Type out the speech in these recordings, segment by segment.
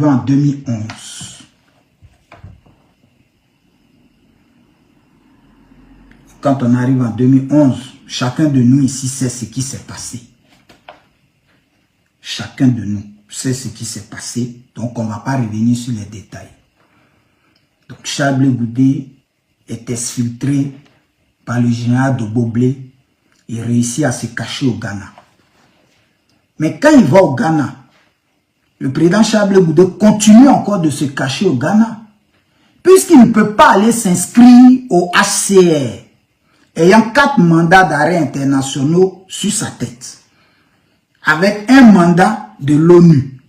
en 2011. Quand on arrive en 2011, chacun de nous ici sait ce qui s'est passé. Chacun de nous sait ce qui s'est passé, donc on ne va pas revenir sur les détails. Donc Charles Blé Goudé est exfiltré par le général de Boblé et réussit à se cacher au Ghana. Mais quand il va au Ghana, le président Charles Blé Goudé continue encore de se cacher au Ghana, puisqu'il ne peut pas aller s'inscrire au HCR, ayant 4 mandats d'arrêt internationaux sur sa tête, avec un mandat de l'ONU.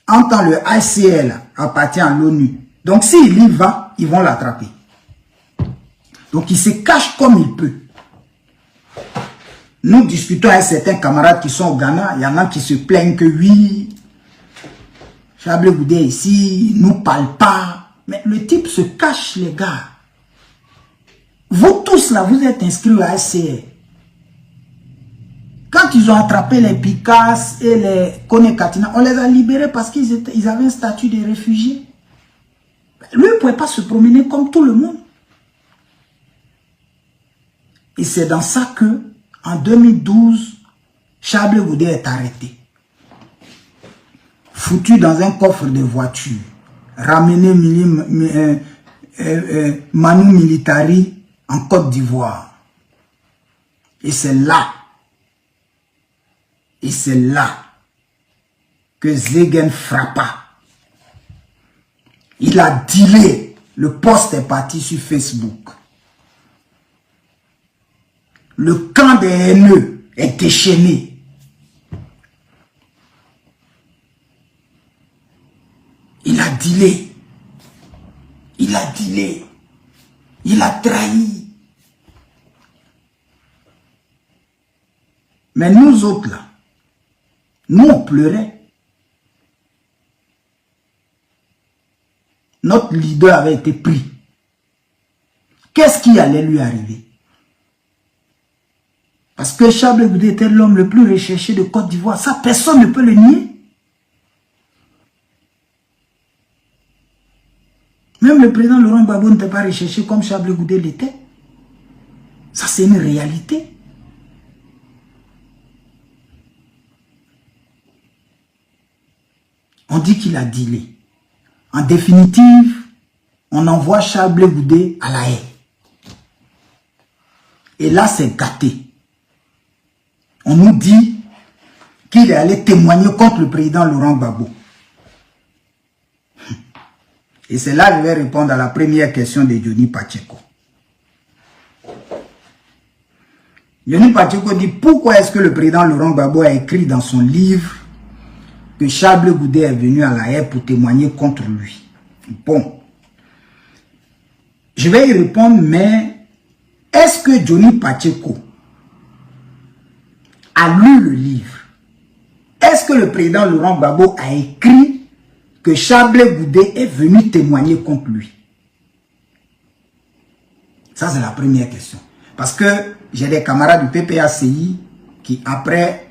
En tant le HCR appartient à l'ONU. Donc s'il y va, ils vont l'attraper. Donc il se cache comme il peut. Nous discutons avec certains camarades qui sont au Ghana, il y en a qui se plaignent que oui, Charles Blé Goudé ici, il ne nous parle pas. Mais le type se cache, les gars. Vous tous là, vous êtes inscrits à HCR. Quand ils ont attrapé les Picasso et les Kone Katina, on les a libérés parce qu'ils avaient un statut de réfugiés. Lui, il ne pouvait pas se promener comme tout le monde. Et c'est dans ça que, en 2012, Charles Blé Goudé est arrêté. Foutu dans un coffre de voiture. Ramené Manu Militari en Côte d'Ivoire. Et c'est là que Zegen frappa. Il a dealé. Le post est parti sur Facebook. Le camp des haineux est déchaîné. Il a dealé. Il a dealé. Il a trahi. Mais nous autres là, nous on pleurait. Notre leader avait été pris. Qu'est-ce qui allait lui arriver? Parce que Charles Blé Goudé était l'homme le plus recherché de Côte d'Ivoire. Ça, personne ne peut le nier. Même le président Laurent Gbagbo n'était pas recherché comme Charles Blé Goudé l'était. Ça, c'est une réalité. On dit qu'il a dealé. En définitive, on envoie Charles Blé Goudé à La Haye. Et là, c'est gâté. On nous dit qu'il est allé témoigner contre le président Laurent Gbagbo. Et c'est là que je vais répondre à la première question de Johnny Pacheco. Johnny Pacheco dit pourquoi est-ce que le président Laurent Gbagbo a écrit dans son livre que Charles Blé Goudé est venu à La Haye pour témoigner contre lui. Bon. Je vais y répondre, mais est-ce que Johnny Pacheco a lu le livre? Est-ce que le président Laurent Gbagbo a écrit que Charles Blé Goudé est venu témoigner contre lui? Ça, c'est la première question. Parce que j'ai des camarades du PPACI qui, après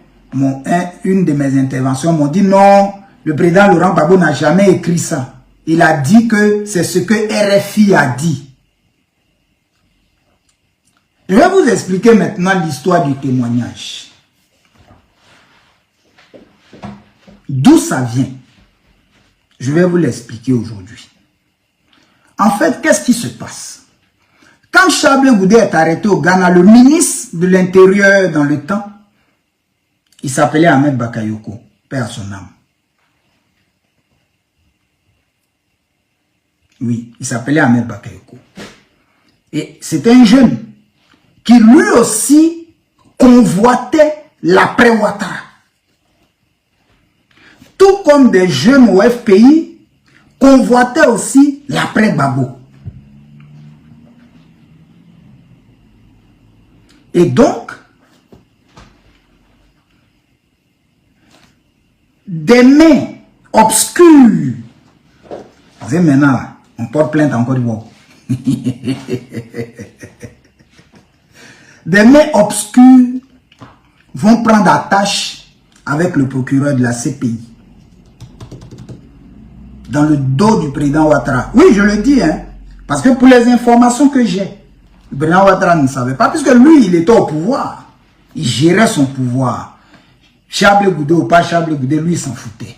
une de mes interventions, m'ont dit non, le président Laurent Gbagbo n'a jamais écrit ça. Il a dit que c'est ce que RFI a dit. Je vais vous expliquer maintenant l'histoire du témoignage. D'où ça vient? Je vais vous l'expliquer aujourd'hui. En fait, qu'est-ce qui se passe? Quand Charles Blé Goudé est arrêté au Ghana, le ministre de l'Intérieur dans le temps, il s'appelait Ahmed Bakayoko, paix à son âme. Oui, il s'appelait Ahmed Bakayoko. Et c'était un jeune qui lui aussi convoitait l'après Ouattara. Tout comme des jeunes au FPI convoitaient aussi l'après Gbagbo. Et donc, des mains obscures, vous savez maintenant, on porte plainte encore du bon. Des mains obscures vont prendre attache avec le procureur de la CPI. dans le dos du président Ouattara. Oui, je le dis, hein, parce que pour les informations que j'ai, le président Ouattara ne savait pas, puisque lui, il était au pouvoir. Il gérait son pouvoir. Chablé Goudé ou pas Chablé Goudé, lui, il s'en foutait.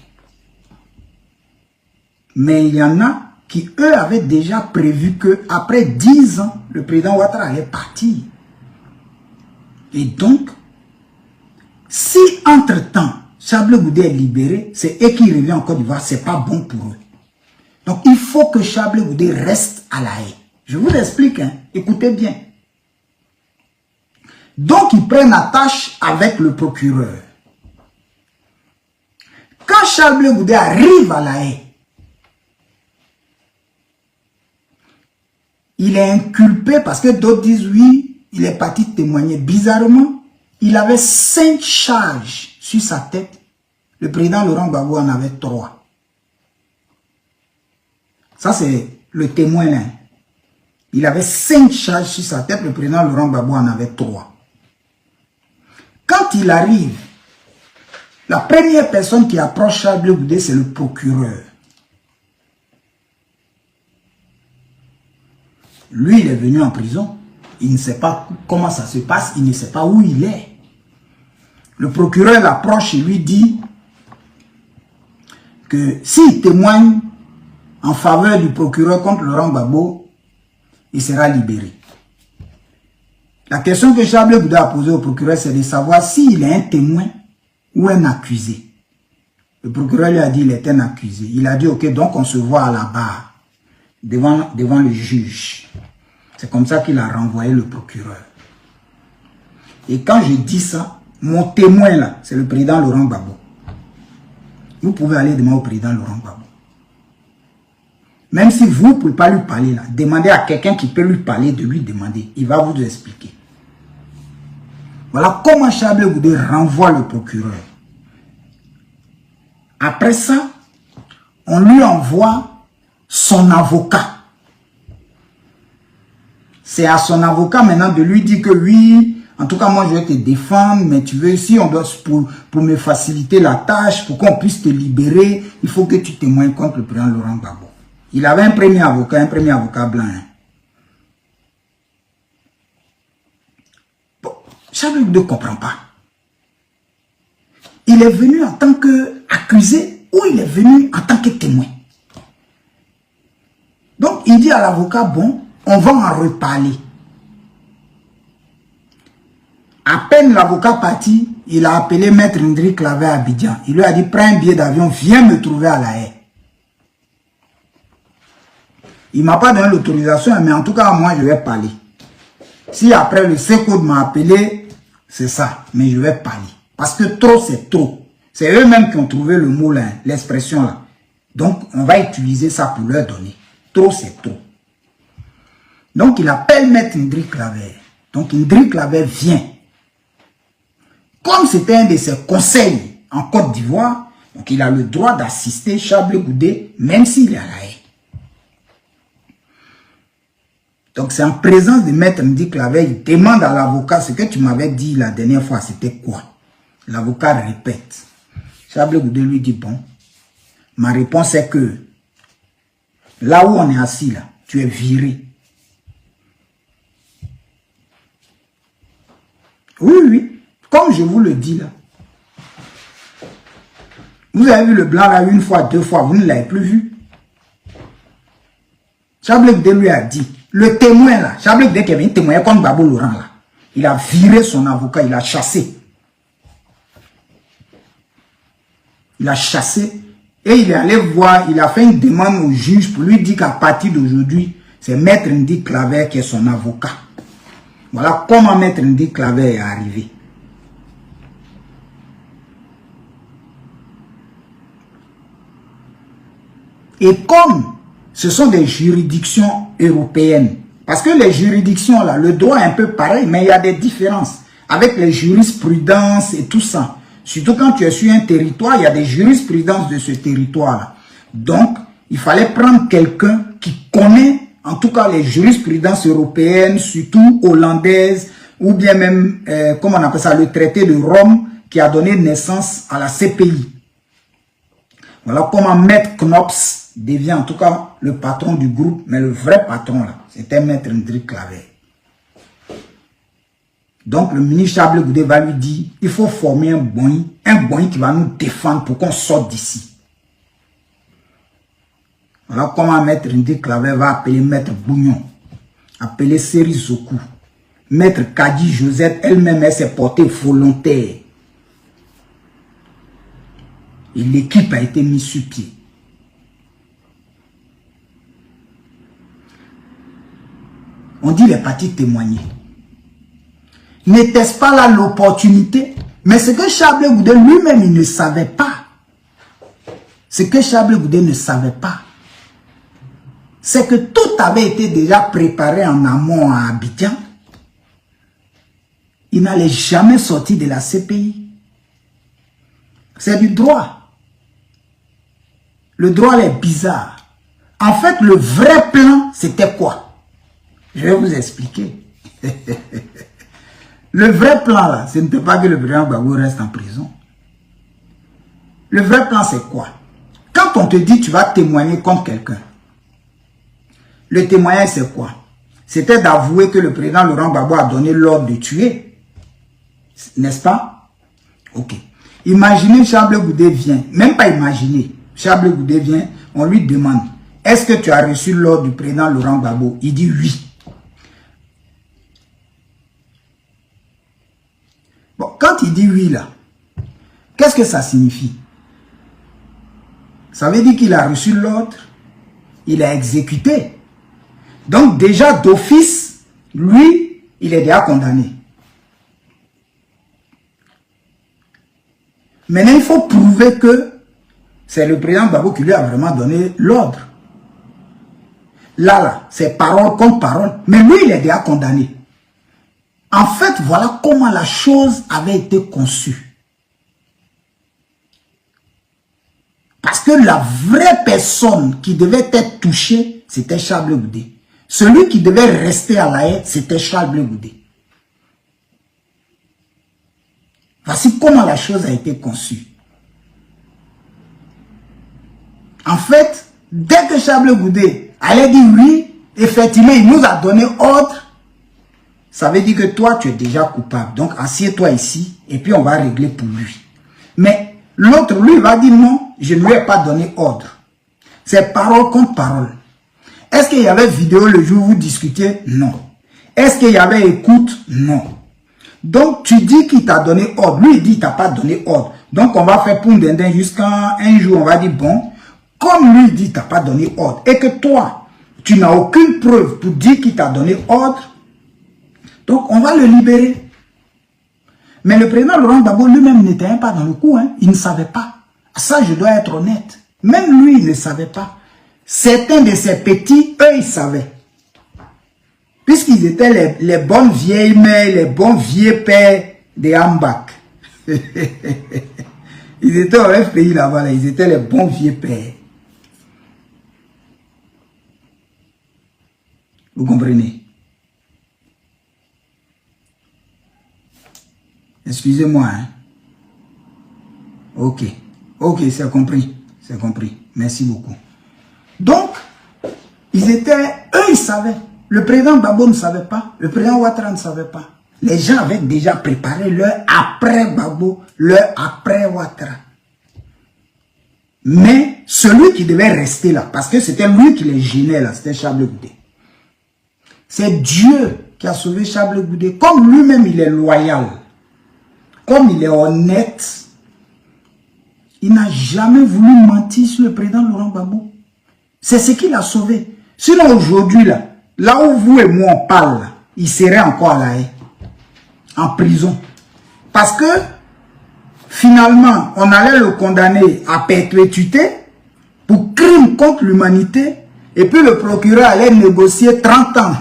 Mais il y en a qui, eux, avaient déjà prévu qu'après 10 ans, le président Ouattara allait partir. Et donc, si entre-temps, Chablé Goudé est libéré, c'est eux qui reviennent en Côte d'Ivoire, c'est pas bon pour eux. Donc, il faut que Chablé Goudé reste à La Haye. Je vous l'explique, hein, écoutez bien. Donc, ils prennent attache avec le procureur. Quand Chablé Goudé arrive à La Haye, il est inculpé parce que d'autres disent oui, il est parti témoigner. Bizarrement, il avait 5 charges sur sa tête. Le président Laurent Gbagbo en avait 3. Ça, c'est le témoin là. Il avait 5 charges sur sa tête. Le président Laurent Gbagbo en avait 3. Quand il arrive, la première personne qui approche Chablé Goudé, c'est le procureur. Lui, il est venu en prison. Il ne sait pas comment ça se passe. Il ne sait pas où il est. Le procureur l'approche et lui dit que s'il témoigne en faveur du procureur contre Laurent Gbagbo, il sera libéré. La question que Chablé Goudé a posée au procureur, c'est de savoir s'il est un témoin ou un accusé. Le procureur lui a dit qu'il est un accusé. Il a dit, ok, donc on se voit à la barre, devant le juge. C'est comme ça qu'il a renvoyé le procureur. Et quand je dis ça, mon témoin là, c'est le président Laurent Gbagbo. Vous pouvez aller demander au président Laurent Gbagbo. Même si vous ne pouvez pas lui parler là, demandez à quelqu'un qui peut lui parler de lui demander. Il va vous expliquer. Voilà comment Chablé Goudé renvoie le procureur. Après ça, on lui envoie son avocat. C'est à son avocat maintenant de lui dire que oui, en tout cas moi je vais te défendre, mais tu veux, si on doit, pour me faciliter la tâche, pour qu'on puisse te libérer, il faut que tu témoignes contre le président Laurent Gbagbo. Il avait un premier avocat blanc. Hein. Bon, Chablé Goudé ne comprend pas. Il est venu en tant qu'accusé ou il est venu en tant que témoin. Donc il dit à l'avocat, bon, on va en reparler. À peine l'avocat parti, il a appelé Maître Ndri Claver à Abidjan. Il lui a dit, prends un billet d'avion, viens me trouver à La Haye. Il ne m'a pas donné l'autorisation, mais en tout cas, moi, je vais parler. Si après le CECODE m'a appelé, c'est ça, mais je vais parler. Parce que trop, c'est trop. C'est eux-mêmes qui ont trouvé le mot là, l'expression là. Donc, on va utiliser ça pour leur donner. Trop, c'est trop. Donc, il appelle Maître Ndri Claver. Donc, Ndri Claver vient. Comme c'était un de ses conseils en Côte d'Ivoire, donc il a le droit d'assister Chablé Goudé, même s'il est à La Haye. Donc, c'est en présence de Maître Ndri Claver, il demande à l'avocat ce que tu m'avais dit la dernière fois, c'était quoi? L'avocat répète. Chablé Goudé lui dit, bon, ma réponse est que là où on est assis, là, tu es viré. Oui, oui, comme je vous le dis là. Vous avez vu le blanc là une fois, 2 fois, vous ne l'avez plus vu. Chablé Goudé lui a dit, le témoin là, Chablé Goudé qui avait un témoin contre Gbagbo Laurent là, il a viré son avocat, il a chassé. Il a chassé et il est allé voir, il a fait une demande au juge pour lui dire qu'à partir d'aujourd'hui, c'est Maître Ndri Claver qui est son avocat. Voilà comment Maître Ndri Claver est arrivé. Et comme ce sont des juridictions européennes, parce que les juridictions là, le droit est un peu pareil, mais il y a des différences avec les jurisprudences et tout ça. Surtout quand tu es sur un territoire, il y a des jurisprudences de ce territoire-là. Donc, il fallait prendre quelqu'un qui connaît, en tout cas, les jurisprudences européennes, surtout hollandaises, ou bien même, comment on appelle ça, le traité de Rome, qui a donné naissance à la CPI. Voilà comment Maître Knops devient en tout cas le patron du groupe, mais le vrai patron là, c'était Maître Ndrick Claver. Donc le ministre Chablé Goudé va lui dire, il faut former un boy qui va nous défendre pour qu'on sorte d'ici. Voilà comment Maître Ndrick Claver va appeler Maître Bougnon, appeler Seri Zoku. Maître Kadi Joseph, elle-même, elle s'est portée volontaire. Et l'équipe a été mise sur pied. On dit les partis témoigner. N'était-ce pas là l'opportunité? Mais ce que Chablé Goudé lui-même, il ne savait pas. Ce que Chablé Goudé ne savait pas, c'est que tout avait été déjà préparé en amont à Abidjan. Il n'allait jamais sortir de la CPI. C'est du droit. Le droit est bizarre. En fait, le vrai plan, c'était quoi? Je vais vous expliquer. Le vrai plan, là, ce n'était pas que le président Gbagbo reste en prison. Le vrai plan, c'est quoi? Quand on te dit tu vas témoigner contre quelqu'un, le témoignage, c'est quoi? C'était d'avouer que le président Laurent Gbagbo a donné l'ordre de tuer. N'est-ce pas? Ok. Imaginez Chablé Goudé vient, même pas imaginer. Chablé Goudé vient, on lui demande, est-ce que tu as reçu l'ordre du président Laurent Gbagbo? Il dit oui. Bon, quand il dit oui là, qu'est-ce que ça signifie? Ça veut dire qu'il a reçu l'ordre, il a exécuté. Donc déjà d'office, lui, il est déjà condamné. Maintenant, il faut prouver que c'est le président Gbagbo qui lui a vraiment donné l'ordre. Là, c'est parole contre parole. Mais lui, il est déjà condamné. En fait, voilà comment la chose avait été conçue. Parce que la vraie personne qui devait être touchée, c'était Chablé Goudé. Celui qui devait rester à la haie, c'était Chablé Goudé. Voici comment la chose a été conçue. En fait, dès que Chablé Goudé allait dire oui, effectivement, il nous a donné ordre, ça veut dire que toi, tu es déjà coupable. Donc, assieds-toi ici et puis on va régler pour lui. Mais l'autre, lui, va dire non, je ne lui ai pas donné ordre. C'est parole contre parole. Est-ce qu'il y avait vidéo le jour où vous discutiez? Non. Est-ce qu'il y avait écoute? Non. Donc, tu dis qu'il t'a donné ordre. Lui, il dit qu'il t'a pas donné ordre. Donc, on va faire poum dindin jusqu'à un jour, on va dire, bon, comme lui dit qu'il t'a pas donné ordre, et que toi, tu n'as aucune preuve pour dire qu'il t'a donné ordre, donc on va le libérer. Mais le président Laurent Gbagbo lui-même n'était pas dans le coup, hein. Il ne savait pas. Ça, je dois être honnête. Même lui, il ne savait pas. Certains de ses petits, eux, ils savaient. Puisqu'ils étaient les bonnes vieilles mères, les bons vieux pères de Ambak. Ils étaient au FPI là-bas, là. Ils étaient les bons vieux pères. Vous comprenez? Excusez-moi, hein. Ok. Ok, c'est compris. C'est compris. Merci beaucoup. Donc, ils étaient... Eux, ils savaient. Le président Gbagbo ne savait pas. Le président Ouattara ne savait pas. Les gens avaient déjà préparé leur après Gbagbo, leur après Ouattara. Mais celui qui devait rester là, parce que c'était lui qui les gênait là, c'était Chablé Goudé. C'est Dieu qui a sauvé Chablé Goudé. Comme lui-même, il est loyal. Comme il est honnête, il n'a jamais voulu mentir sur le président Laurent Gbagbo. C'est ce qui l'a sauvé. Sinon aujourd'hui, là où vous et moi on parle, là, il serait encore à la haie, en prison. Parce que finalement, on allait le condamner à perpétuité pour crime contre l'humanité. Et puis le procureur allait négocier 30 ans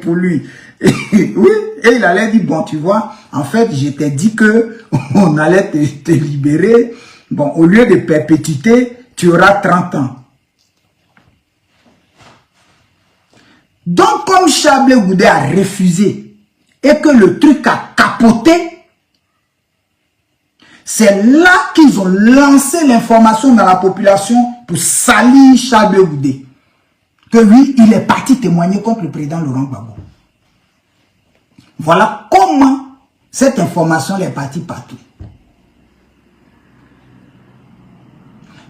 pour lui. Oui, et il allait dire, bon, tu vois, en fait, je t'ai dit que on allait te libérer. Bon, au lieu de perpétuité, tu auras 30 ans. Donc, comme Chablé Goudé a refusé et que le truc a capoté, C'est là qu'ils ont lancé l'information dans la population pour salir Charles Goudé. Que lui, il est parti témoigner contre le président Laurent Gbagbo. Voilà comment cette information est partie partout.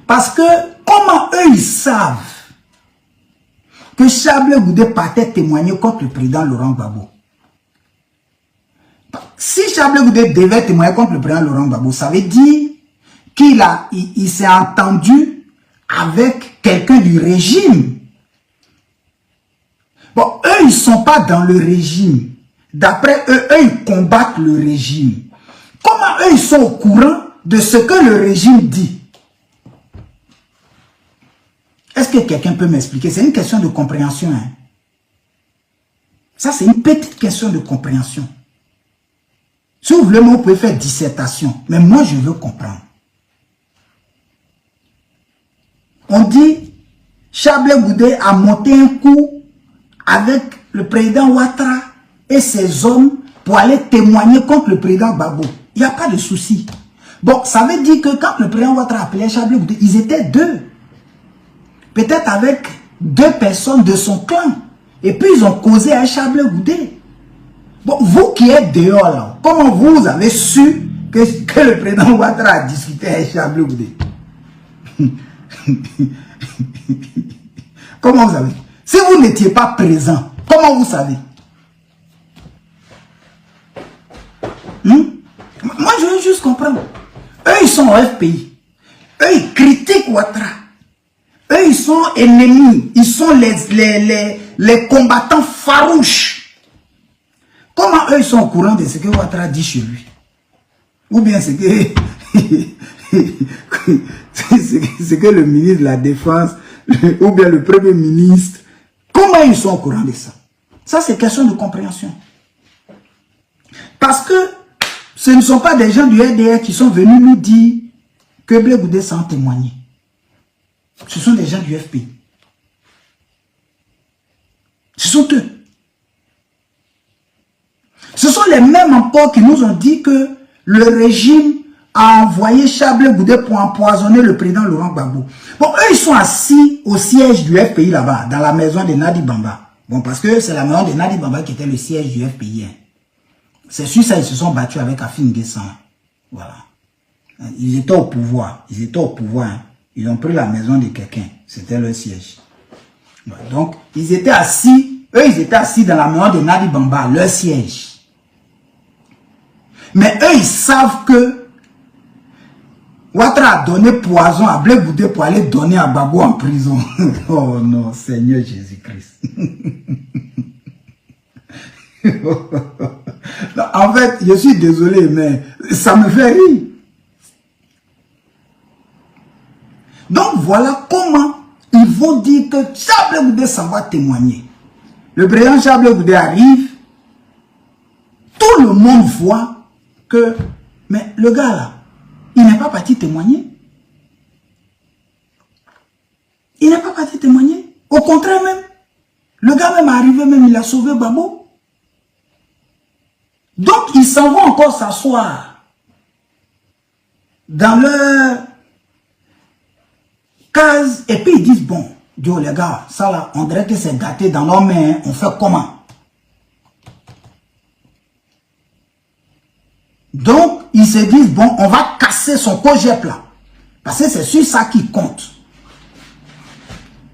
Parce que, comment eux, ils savent que Charles Goudé partait témoigner contre le président Laurent Gbagbo? Si Charles Goudé devait témoigner contre le président Laurent Gbagbo, ça veut dire qu'il s'est entendu avec quelqu'un du régime. Bon, eux, ils ne sont pas dans le régime. D'après eux, ils combattent le régime. Comment eux, ils sont au courant de ce que le régime dit? Est-ce que quelqu'un peut m'expliquer? C'est une question de compréhension. Hein? Ça, c'est une petite question de compréhension. Si vous voulez, vous pouvez faire dissertation. Mais moi, je veux comprendre. On dit, Charles Goudé a monté un coup avec le président Ouattara et ses hommes pour aller témoigner contre le président Gbagbo. Il n'y a pas de souci. Bon, ça veut dire que quand le président Ouattara appelait Charles Goudé, ils étaient deux. Peut-être avec deux personnes de son clan. Et puis ils ont causé à Charles Goudé. Bon, vous qui êtes dehors là, comment vous avez su que le président Ouattara a discuté avec Charles Goudé? Comment vous savez? Si vous n'étiez pas présent, comment vous savez? Moi, je veux juste comprendre. Eux, ils sont au FPI. Eux, ils critiquent Ouattara. Eux, ils sont ennemis. Ils sont les combattants farouches. Comment eux, ils sont au courant de ce que Ouattara dit chez lui? Ou bien c'est que... c'est que le ministre de la Défense, ou bien le Premier ministre, comment ils sont au courant de ça? Ça, c'est question de compréhension. Parce que ce ne sont pas des gens du RDR qui sont venus nous dire que Blé Goudé s'en témoigner. Ce sont des gens du FPI. Ce sont eux. Ce sont les mêmes encore qui nous ont dit que le régime a envoyé Charles Goudé pour empoisonner le président Laurent Gbagbo. Bon, eux, ils sont assis au siège du FPI là-bas, dans la maison de Nadi Bamba. Bon, parce que c'est la maison de Nadi Bamba qui était le siège du FPI. Hein. C'est sur ça ils se sont battus avec Afin Guessan. Voilà. Ils étaient au pouvoir. Ils étaient au pouvoir. Hein. Ils ont pris la maison de quelqu'un. C'était leur siège. Voilà. Donc, ils étaient assis. Eux, ils étaient assis dans la maison de Nadi Bamba, leur siège. Mais eux, ils savent que Ouattara a donné poison à Blé Goudé pour aller donner à Gbagbo en prison. Oh non, Seigneur Jésus-Christ. En fait, je suis désolé, mais ça me fait rire. Donc voilà comment ils vont dire que Charles Goudé s'en va témoigner. Le président Charles Goudé arrive, tout le monde voit que, mais le gars là, il n'est pas parti témoigner. Il n'est pas parti témoigner. Au contraire même, le gars même est arrivé, même il a sauvé Gbagbo. Donc ils s'en vont encore s'asseoir dans leur case et puis ils disent, bon, Dieu les gars, ça là, on dirait que c'est gâté dans nos mains, on fait comment? Donc, ils se disent, bon, on va casser son cogep là. Parce que c'est sur ça qui compte.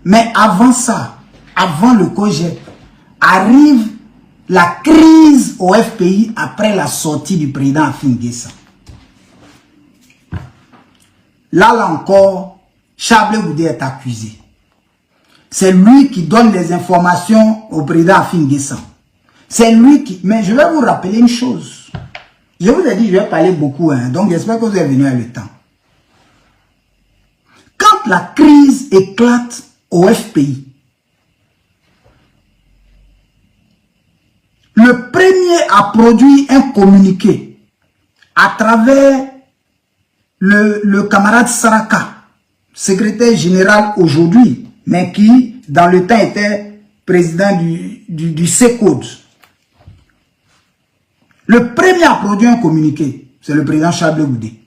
Mais avant ça, avant le cogep, arrive la crise au FPI après la sortie du président Afin Guessan. Là encore, Charles Goudé est accusé. C'est lui qui donne les informations au président Afin Guessan. C'est lui qui... Mais je vais vous rappeler une chose. Je vous ai dit, je vais parler beaucoup, hein, donc j'espère que vous êtes venu à le temps. Quand la crise éclate au FPI, le premier a produit un communiqué à travers le camarade Saraka, secrétaire général aujourd'hui, mais qui, dans le temps, était président du CECODE. Le premier à produire un communiqué, c'est le président Charles Goudé.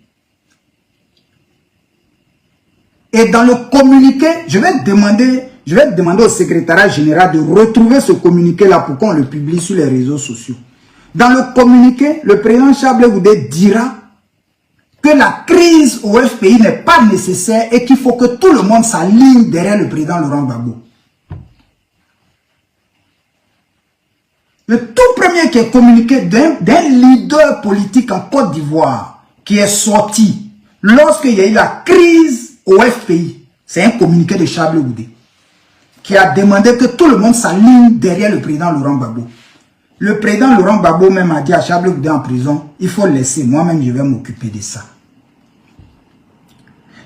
Et dans le communiqué, je vais demander au secrétariat général de retrouver ce communiqué-là pour qu'on le publie sur les réseaux sociaux. Dans le communiqué, le président Chablé Goudé dira que la crise au FPI n'est pas nécessaire et qu'il faut que tout le monde s'aligne derrière le président Laurent Gbagbo. Le tout premier qui est communiqué d'un leader politique en Côte d'Ivoire qui est sorti lorsqu'il y a eu la crise au FPI, c'est un communiqué de Chablé Goudé qui a demandé que tout le monde s'aligne derrière le président Laurent Gbagbo. Le président Laurent Gbagbo même a dit à Chablé Goudé en prison, il faut laisser, moi-même je vais m'occuper de ça.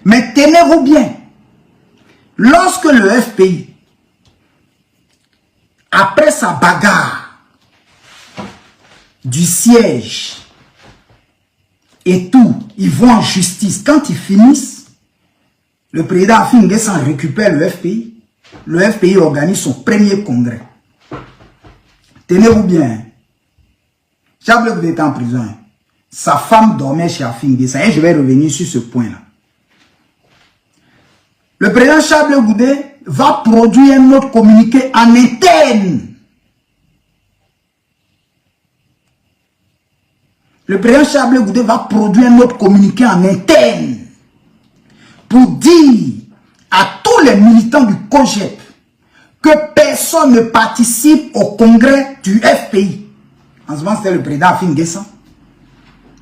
Mais tenez-vous bien, lorsque le FPI, après sa bagarre du siège et tout, ils vont en justice, quand ils finissent, le président Affi N'Guessan récupère le FPI organise son premier congrès. Tenez-vous bien, Chablé Goudé était en prison. Sa femme dormait chez Affi N'Guessan. Et je vais revenir sur ce point-là. Le président Chablé Goudé va produire un autre communiqué en interne. Le président Chablé Goudé va produire un autre communiqué en interne pour dire à tous les militants du COJEP que personne ne participe au congrès du FPI. En ce moment, c'était le président Affi N'Guessan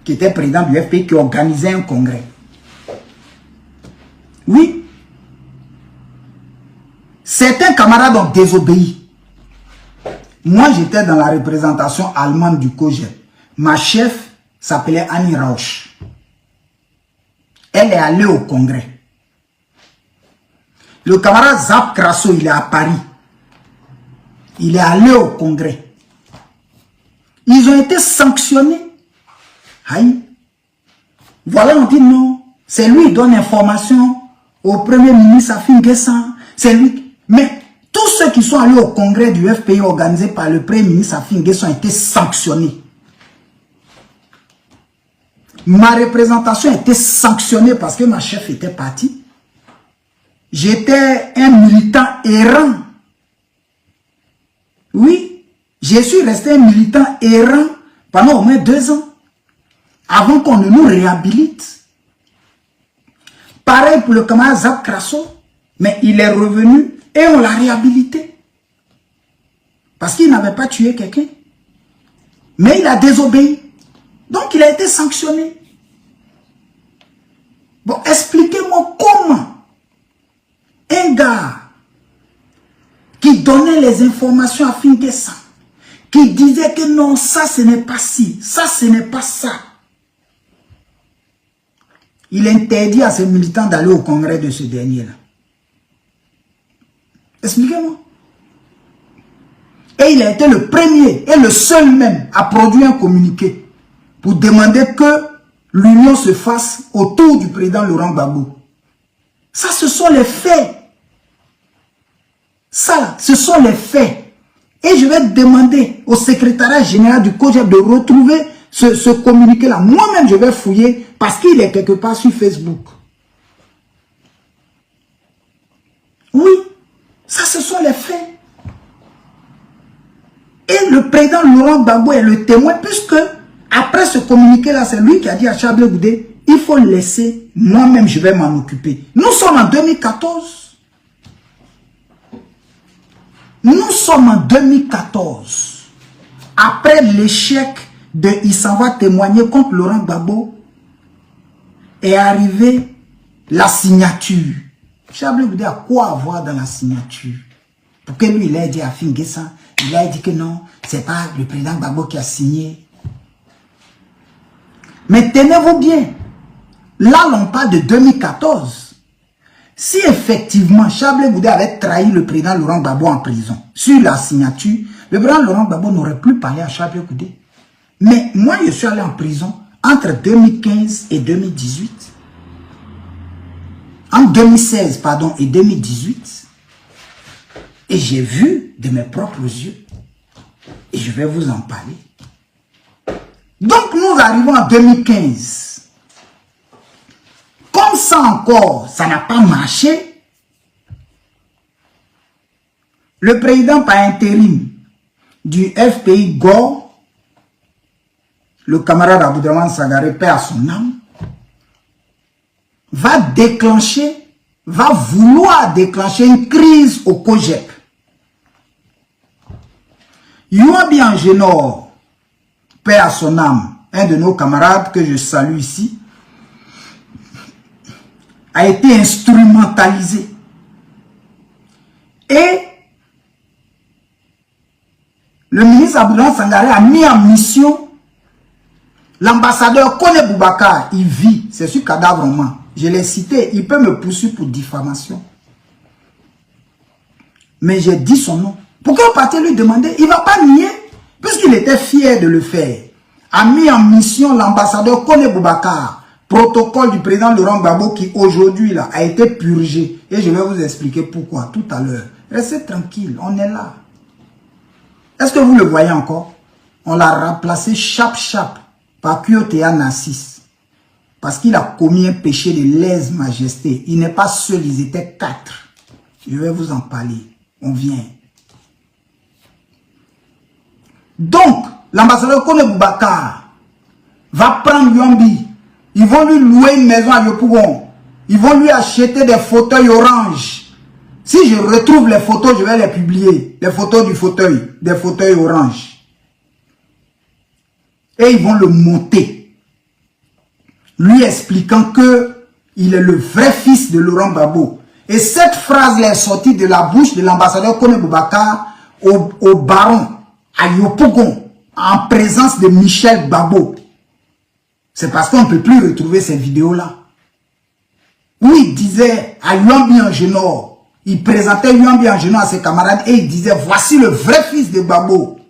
qui était président du FPI qui organisait un congrès. Oui. Certains camarades ont désobéi. Moi, j'étais dans la représentation allemande du COJEP. Ma chef s'appelait Annie Rauch. Elle est allée au congrès. Le camarade Zap Krasso, il est à Paris. Il est allé au congrès. Ils ont été sanctionnés. Aïe. Voilà, on dit non. C'est lui qui donne information au premier ministre Affi N'Guessan. C'est lui. Mais tous ceux qui sont allés au congrès du FPI organisé par le premier ministre Affi N'Guessan ont été sanctionnés. Ma représentation a été sanctionnée parce que ma chef était partie. J'étais un militant errant. Oui, je suis resté un militant errant pendant au moins 2 ans. Avant qu'on ne nous réhabilite. Pareil pour le camarade Zap Krasso. Mais il est revenu et on l'a réhabilité. Parce qu'il n'avait pas tué quelqu'un. Mais il a désobéi. Donc il a été sanctionné. Bon, expliquez-moi comment un gars qui donnait les informations à Affi N'Guessan, qui disait que non, ça ce n'est pas ci, ça ce n'est pas ça. Il interdit à ses militants d'aller au congrès de ce dernier-là. Expliquez-moi. Et il a été le premier et le seul même à produire un communiqué pour demander que l'union se fasse autour du président Laurent Gbagbo. Ça, ce sont les faits. Ça, ce sont les faits. Et je vais demander au secrétariat général du COJEP de retrouver ce communiqué-là. Moi-même, je vais fouiller parce qu'il est quelque part sur Facebook. Oui, ça, ce sont les faits. Et le président Laurent Gbagbo est le témoin puisque après ce communiqué-là, c'est lui qui a dit à Chablé Goudé, il faut laisser, moi-même je vais m'en occuper. Nous sommes en 2014. Nous sommes en 2014. Après l'échec de il s'en va témoigner contre Laurent Gbagbo, est arrivée la signature. Chablé Goudé a quoi avoir dans la signature? Pour que lui, il ait dit à Affi N'Guessan, il a dit que non, c'est pas le président Gbagbo qui a signé. Mais tenez-vous bien, là on parle de 2014. Si effectivement Chablé Goudé avait trahi le président Laurent Gbagbo en prison, sur la signature, le président Laurent Gbagbo n'aurait plus parlé à Chablé Goudé. Mais moi je suis allé en prison entre 2015 et 2018. En 2016, pardon, et 2018. Et j'ai vu de mes propres yeux. Et je vais vous en parler. Donc nous arrivons en 2015. Qu'on Comme ça encore, ça n'a pas marché, le président par intérim du FPI Gore, le camarade Abdraman Sangaré, paix à son âme, va vouloir déclencher une crise au COJEP. Yoabi Angenor, paix à son âme, un de nos camarades que je salue ici, a été instrumentalisé. Et le ministre Abdraman Sangaré a mis en mission l'ambassadeur Kone Boubacar. Il vit, c'est sur cadavre roman. Je l'ai cité, il peut me poursuivre pour diffamation. Mais j'ai dit son nom. Pourquoi vous partez lui demander? Il ne va pas nier, puisqu'il était fier de le faire. A mis en mission l'ambassadeur Kone Boubacar, protocole du président Laurent Gbagbo qui aujourd'hui a été purgé. Et je vais vous expliquer pourquoi tout à l'heure. Restez tranquille, on est là. Est-ce que vous le voyez encore? On l'a remplacé chap par Kyotea Nassis. Parce qu'il a commis un péché de lèse-majesté. Il n'est pas seul, ils étaient 4. Je vais vous en parler. On vient. Donc, l'ambassadeur Kone Boubacar va prendre Yombi. Ils vont lui louer une maison à Yopougon. Ils vont lui acheter des fauteuils orange. Si je retrouve les photos, je vais les publier. Les photos du fauteuil, des fauteuils orange. Et ils vont le monter. Lui expliquant que il est le vrai fils de Laurent Gbagbo. Et cette phrase est sortie de la bouche de l'ambassadeur Kone Boubacar au baron, à Yopougon, en présence de Michel Gbagbo. C'est parce qu'on ne peut plus retrouver ces vidéos-là. Où il disait à Yombi Angenor, il présentait Yombi Angenor à ses camarades et il disait, voici le vrai fils de Gbagbo.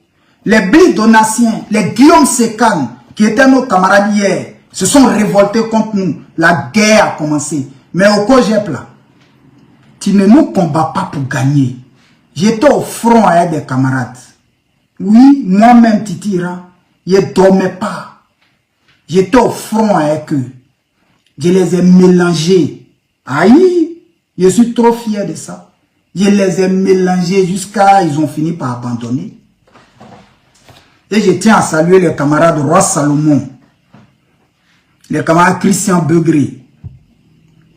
Les Bli Donatiens, les Guillaume Sekan, qui étaient nos camarades hier, se sont révoltés contre nous. La guerre a commencé. Mais au COJEP là, tu ne nous combats pas pour gagner. J'étais au front avec des camarades. Oui, moi-même Titira, je ne dormais pas. J'étais au front avec eux. Je les ai mélangés. Aïe, je suis trop fier de ça. Je les ai mélangés jusqu'à ils ont fini par abandonner. Et je tiens à saluer les camarades Roi Salomon, les camarades Christian Begré,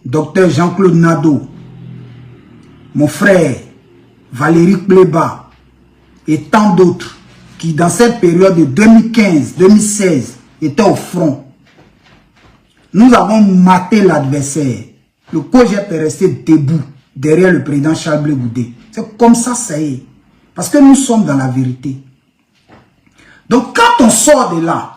Dr Jean-Claude Nadeau, mon frère Valérie Pleba et tant d'autres qui dans cette période de 2015-2016 étaient au front. Nous avons maté l'adversaire. Le COJEP est resté debout derrière le président Charles Blé Goudé. C'est comme ça, ça y est. Parce que nous sommes dans la vérité. Donc quand on sort de là,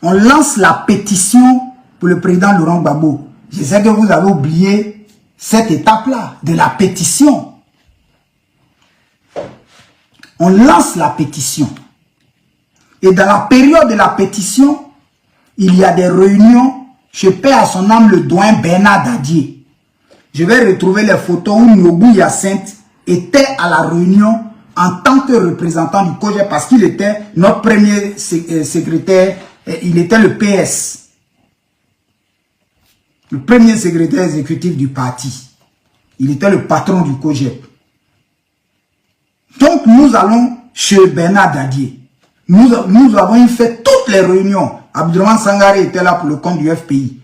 on lance la pétition pour le président Laurent Gbagbo. Je sais que vous avez oublié cette étape-là de la pétition. On lance la pétition. Et dans la période de la pétition, il y a des réunions. Je paie à son âme le doyen Bernard Dadier. Je vais retrouver les photos où Nobou Hyacinthe était à la réunion en tant que représentant du COJEP parce qu'il était notre premier secrétaire, il était le PS. Le premier secrétaire exécutif du parti. Il était le patron du COJEP. Donc nous allons chez Bernard Dadier. Nous avons fait toutes les réunions. Abdraman Sangaré était là pour le compte du FPI.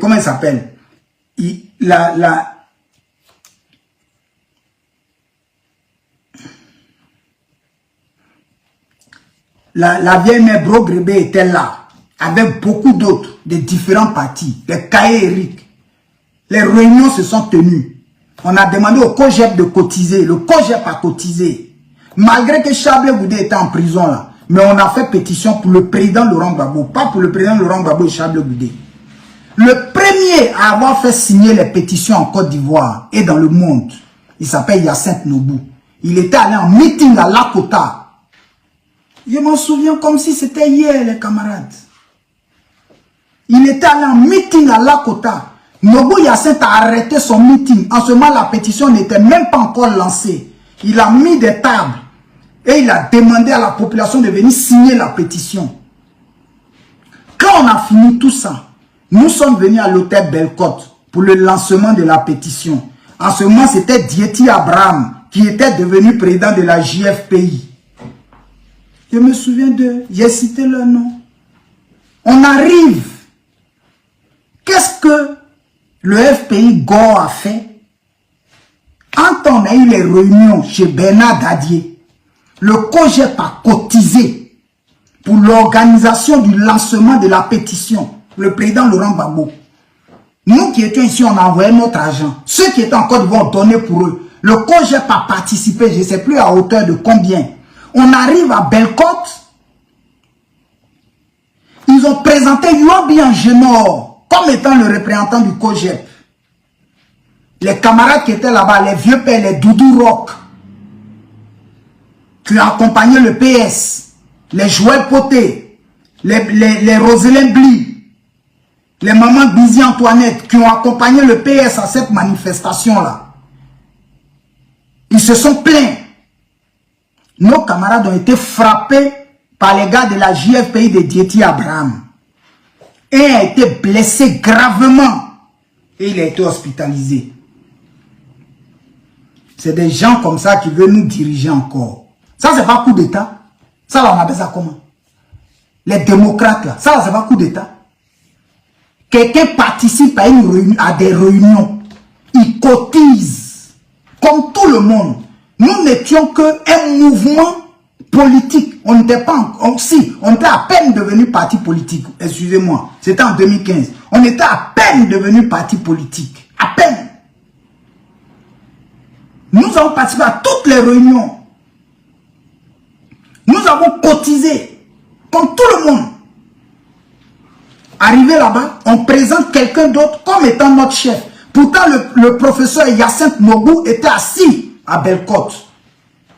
Comment il s'appelle? La vieille mère Brogrébé était là, avec beaucoup d'autres, de différents partis, les Kaye Eric. Les réunions se sont tenues. On a demandé au COJEP de cotiser. Le COJEP a cotisé. Malgré que Charles Goudé était en prison là. Mais on a fait pétition pour le président Laurent Gbagbo, pas pour le président Laurent Gbagbo et Charles Goudé. Le premier à avoir fait signer les pétitions en Côte d'Ivoire et dans le monde, il s'appelle Hyacinthe Nobou. Il était allé en meeting à Lakota. Je m'en souviens comme si c'était hier, les camarades. Il était allé en meeting à Lakota. Nobou Hyacinthe a arrêté son meeting. En ce moment, la pétition n'était même pas encore lancée. Il a mis des tables et il a demandé à la population de venir signer la pétition. Quand on a fini tout ça, Nous sommes venus à l'hôtel Bellecote pour le lancement de la pétition. En ce moment, c'était Diéti Abraham qui était devenu président de la JFPI. Je me souviens d'eux, j'ai cité leur nom. On arrive. Qu'est-ce que le FPI Gore a fait? Quand on a eu les réunions chez Bernard Dadier, le COGEP a cotisé pour l'organisation du lancement de la pétition. Le président Laurent Gbagbo. Nous qui étions ici, on a envoyé notre argent. Ceux qui étaient en Côte d'Ivoire, donné pour eux. Le COGEP a participé, je ne sais plus à hauteur de combien. On arrive à Bellecote. Ils ont présenté Yobi Angenor comme étant le représentant du COGEP. Les camarades qui étaient là-bas, les vieux pères, les Doudou Rock, qui ont accompagné le PS, les Joël Poté, les Roselyne Bly, les mamans Bizi Antoinette, qui ont accompagné le PS à cette manifestation-là. Ils se sont plaints. Nos camarades ont été frappés par les gars de la JFPI de Diéti Abraham. Et a été blessé gravement. Et il a été hospitalisé. C'est des gens comme ça qui veulent nous diriger encore. Ça, c'est pas coup d'État. Ça, là, on appelle ça comment? Les démocrates, là. Ça, c'est pas coup d'État. Quelqu'un participe à, à des réunions. Il cotise. Comme tout le monde. Nous n'étions qu'un mouvement politique. On n'était pas... on était à peine devenu parti politique. Excusez-moi. C'était en 2015. On était à peine devenu parti politique. À peine. Nous avons participé à toutes les réunions. Nous avons cotisé. Comme tout le monde. Arrivé là-bas, on présente quelqu'un d'autre comme étant notre chef. Pourtant, le professeur Hyacinthe Nobou était assis à Bellecote.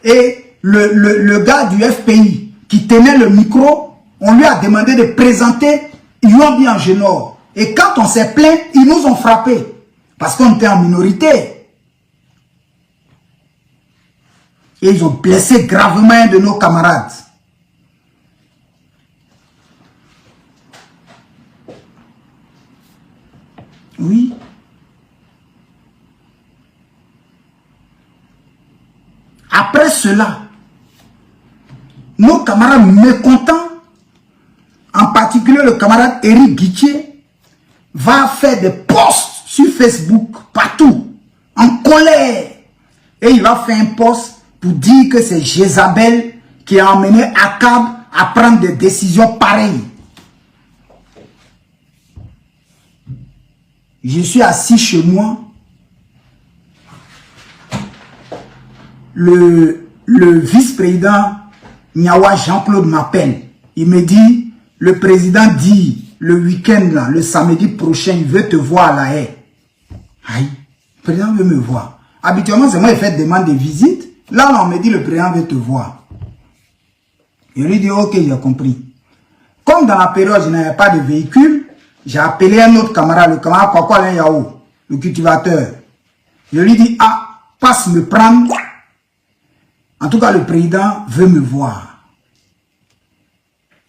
Et le gars du FPI qui tenait le micro, on lui a demandé de présenter Yobi Angenor. Et quand on s'est plaint, ils nous ont frappés. Parce qu'on était en minorité. Et ils ont blessé gravement un de nos camarades. Oui. Après cela, nos camarades mécontents, en particulier le camarade Eric Guitier, va faire des posts sur Facebook, partout, en colère. Et il va faire un post pour dire que c'est Jézabel qui a emmené Akab à prendre des décisions pareilles. Je suis assis chez moi. Le vice-président Niawa Jean-Claude m'appelle. Il me dit, le président dit, le week-end, là, le samedi prochain, il veut te voir à La Haye. Aïe, le président veut me voir. Habituellement, c'est moi qui fais demande de visite. Là, on me dit, le président veut te voir. Je lui dis, ok, j'ai compris. Comme dans la période, je n'avais pas de véhicule, j'ai appelé un autre camarade, le camarade Kwakwa Yao, le cultivateur. Je lui dis, ah, passe me prendre. En tout cas, le président veut me voir.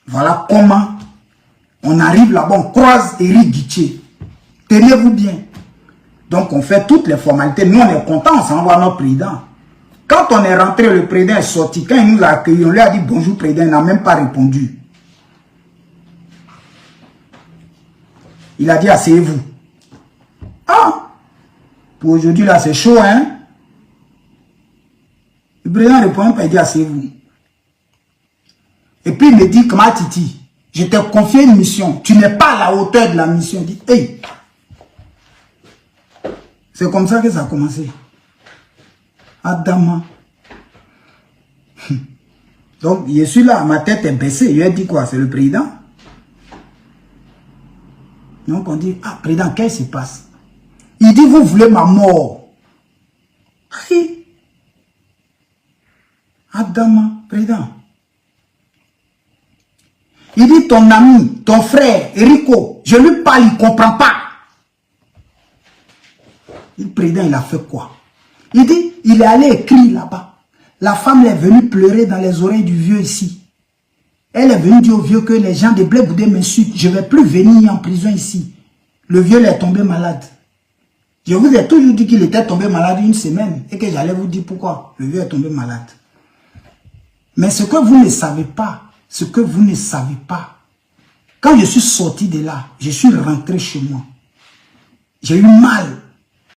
Voilà comment on arrive là-bas, on croise Eric Guitier. Tenez-vous bien. Donc, on fait toutes les formalités. Nous, on est contents, on s'envoie notre président. Quand on est rentré, le président est sorti. Quand il nous a accueillis, on lui a dit bonjour, président, il n'a même pas répondu. Il a dit, asseyez-vous. Ah, pour aujourd'hui, là, c'est chaud, hein? Le président répond pas, il dit, asseyez-vous. Et puis, il me dit, comment Titi, je t'ai confié une mission. Tu n'es pas à la hauteur de la mission. Il dit, hey. C'est comme ça que ça a commencé. Adama. Donc, je suis là, ma tête est baissée. Je lui ai dit quoi? C'est le président? Donc, on dit, ah, président, qu'est-ce qui se passe? Il dit, vous voulez ma mort. Oui. Adama, président. Il dit, ton ami, ton frère, Erico, je lui parle, il ne comprend pas. Le président, il a fait quoi? Il dit, il est allé écrire là-bas. La femme est venue pleurer dans les oreilles du vieux ici. Elle est venue dire au vieux que les gens de Blé Boudé m'insultent. Je ne vais plus venir en prison ici. Le vieux est tombé malade. Je vous ai toujours dit qu'il était tombé malade une semaine et que j'allais vous dire pourquoi. Le vieux est tombé malade. Mais ce que vous ne savez pas, quand je suis sorti de là, je suis rentré chez moi. J'ai eu mal.